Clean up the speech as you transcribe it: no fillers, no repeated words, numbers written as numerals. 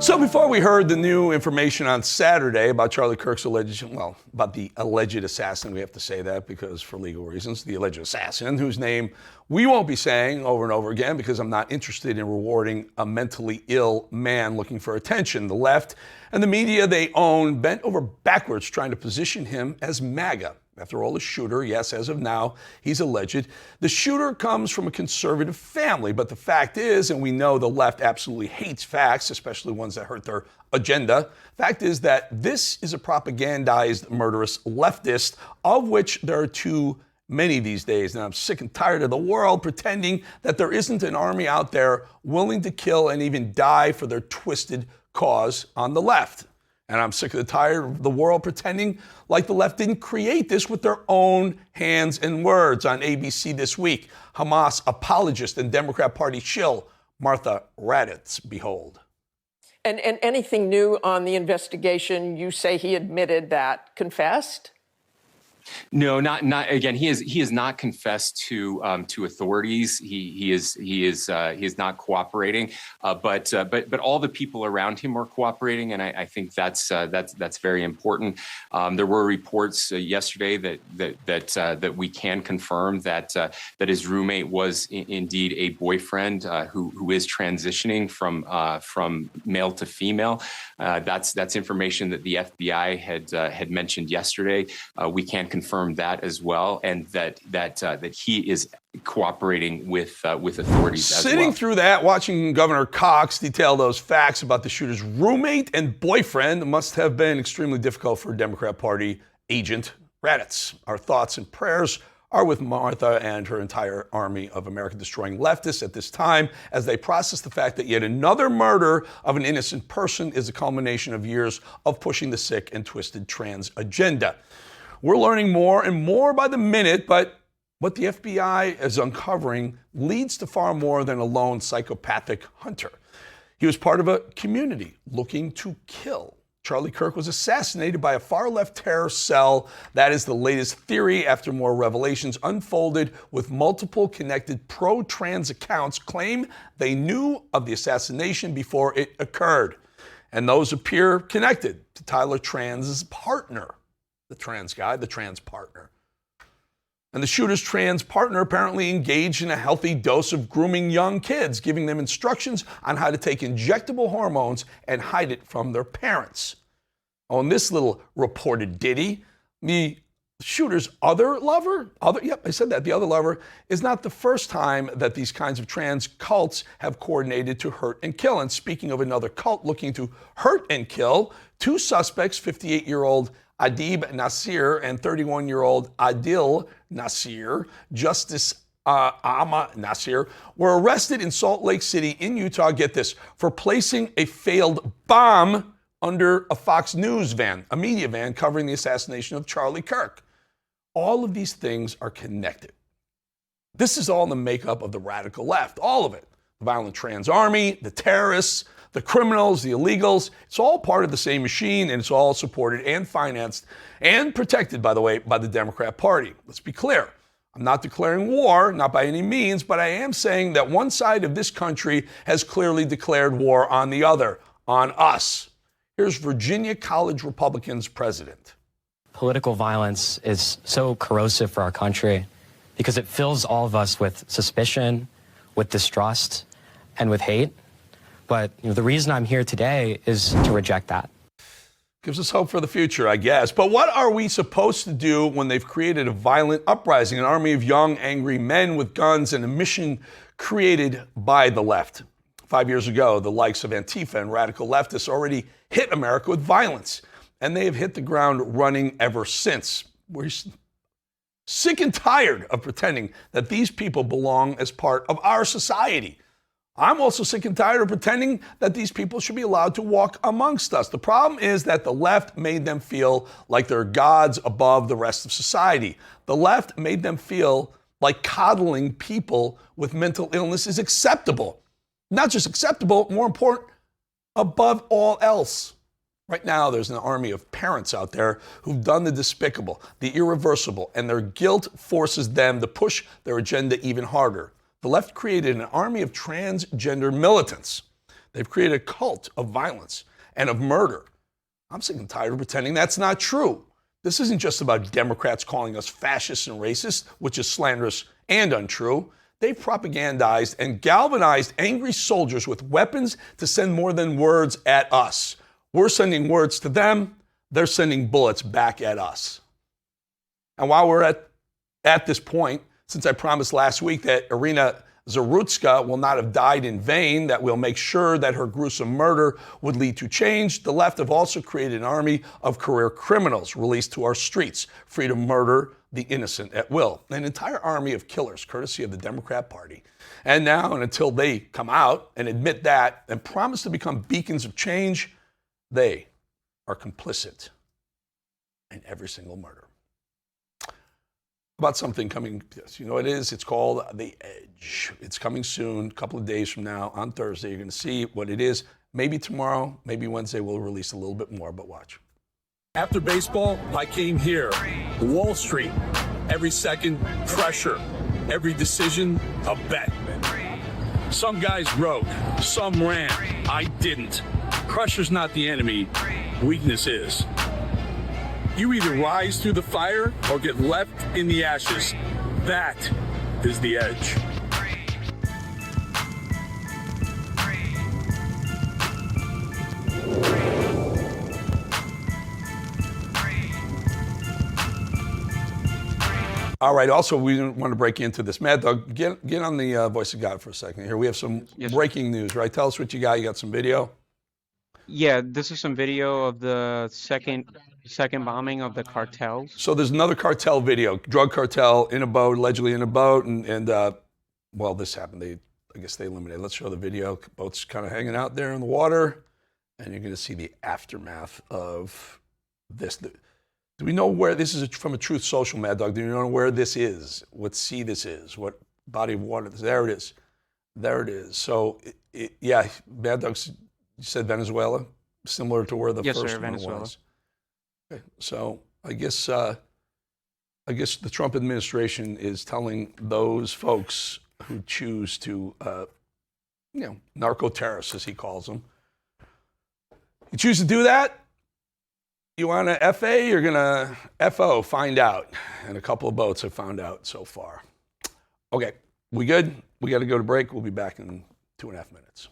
So before we heard the new information on Saturday about Charlie Kirk's about the alleged assassin, we have to say that because for legal reasons, the alleged assassin, whose name we won't be saying over and over again because I'm not interested in rewarding a mentally ill man looking for attention. The left and the media they own bent over backwards trying to position him as MAGA. After all, the shooter, yes, as of now, he's alleged. The shooter comes from a conservative family, but the fact is, and we know the left absolutely hates facts, especially ones that hurt their agenda. Fact is that this is a propagandized, murderous leftist, of which there are too many these days. And I'm sick and tired of the world pretending that there isn't an army out there willing to kill and even die for their twisted cause on the left. And I'm sick and tired of the world pretending like the left didn't create this with their own hands and words. On ABC this week, Hamas apologist and Democrat Party shill Martha Raddatz, behold. And anything new on the investigation? You say he admitted that, confessed? No, not again. He has not confessed to authorities. He is not cooperating. But all the people around him are cooperating, and I think that's very important. There were reports yesterday that we can confirm that his roommate was indeed a boyfriend who is transitioning from male to female. That's information that the FBI had mentioned yesterday. We can confirm that as well, and that he is cooperating with authorities as well. Sitting through that, watching Governor Cox detail those facts about the shooter's roommate and boyfriend must have been extremely difficult for Democrat Party agent Raddatz. Our thoughts and prayers are with Martha and her entire army of America-destroying leftists at this time as they process the fact that yet another murder of an innocent person is a culmination of years of pushing the sick and twisted trans agenda. We're learning more and more by the minute, but what the FBI is uncovering leads to far more than a lone psychopathic hunter. He was part of a community looking to kill. Charlie Kirk was assassinated by a far-left terror cell. That is the latest theory after more revelations unfolded with multiple connected pro-trans accounts claim they knew of the assassination before it occurred. And those appear connected to Tyler Trans's partner. The trans guy, the trans partner. And the shooter's trans partner apparently engaged in a healthy dose of grooming young kids, giving them instructions on how to take injectable hormones and hide it from their parents. On this little reported ditty, the shooter's other lover, the other lover, is not the first time that these kinds of trans cults have coordinated to hurt and kill. And speaking of another cult looking to hurt and kill, two suspects, 58-year-old Adib Nasir and 31-year-old Adil Nasir, Justice Ama Nasir, were arrested in Salt Lake City in Utah, get this, for placing a failed bomb under a Fox News van, a media van covering the assassination of Charlie Kirk. All of these things are connected. This is all in the makeup of the radical left, all of it. The violent trans army, the terrorists, the criminals, the illegals, it's all part of the same machine, and it's all supported and financed and protected, by the way, by the Democrat Party. Let's be clear. I'm not declaring war, not by any means, but I am saying that one side of this country has clearly declared war on the other, on us. Here's Virginia College Republicans president. Political violence is so corrosive for our country because it fills all of us with suspicion, with distrust, and with hate. But the reason I'm here today is to reject that. Gives us hope for the future, I guess. But what are we supposed to do when they've created a violent uprising, an army of young, angry men with guns and a mission created by the left? 5 years ago, the likes of Antifa and radical leftists already hit America with violence, and they have hit the ground running ever since. We're sick and tired of pretending that these people belong as part of our society. I'm also sick and tired of pretending that these people should be allowed to walk amongst us. The problem is that the left made them feel like they're gods above the rest of society. The left made them feel like coddling people with mental illness is acceptable. Not just acceptable, more important, above all else. Right now, there's an army of parents out there who've done the despicable, the irreversible, and their guilt forces them to push their agenda even harder. The left created an army of transgender militants. They've created a cult of violence and of murder. I'm sick and tired of pretending that's not true. This isn't just about Democrats calling us fascists and racist, which is slanderous and untrue. They've propagandized and galvanized angry soldiers with weapons to send more than words at us. We're sending words to them. They're sending bullets back at us. And while we're at this point, since I promised last week that Irina Zarutska will not have died in vain, that we'll make sure that her gruesome murder would lead to change, the left have also created an army of career criminals released to our streets, free to murder the innocent at will. An entire army of killers, courtesy of the Democrat Party. And now, and until they come out and admit that and promise to become beacons of change, they are complicit in every single murder. About something coming, yes, you know what it is? It's called The Edge. It's coming soon, a couple of days from now, on Thursday. You're going to see what it is. Maybe tomorrow, maybe Wednesday, we'll release a little bit more, but watch. After baseball, I came here, Wall Street. Every second, pressure. Every decision, a bet. Some guys broke, some ran. I didn't. Pressure's not the enemy, weakness is. You either rise through the fire or get left in the ashes. That is the edge. All right, also, we want to break into this. Mad Dog, get on the Voice of God for a second here. We have some breaking news, right? Tell us what you got. You got some video? Yeah, this is some video of the second bombing of the cartels. So there's another cartel video, drug cartel in a boat, allegedly in a boat, and well, this happened. I guess they eliminated. Let's show the video. Boat's kind of hanging out there in the water, and you're going to see the aftermath of this. Do we know where this is from? A Truth Social, Mad Dog? Do you know where this is? What sea this is? What body of water? There it is. There it is. So, yeah, Mad Dog, you said Venezuela, similar to where the first one was. Okay. So I guess the Trump administration is telling those folks who choose to, narco-terrorists, as he calls them, you choose to do that, you want to FA, you're going to FO, find out. And a couple of boats have found out so far. Okay, we good? We got to go to break. We'll be back in 2.5 minutes.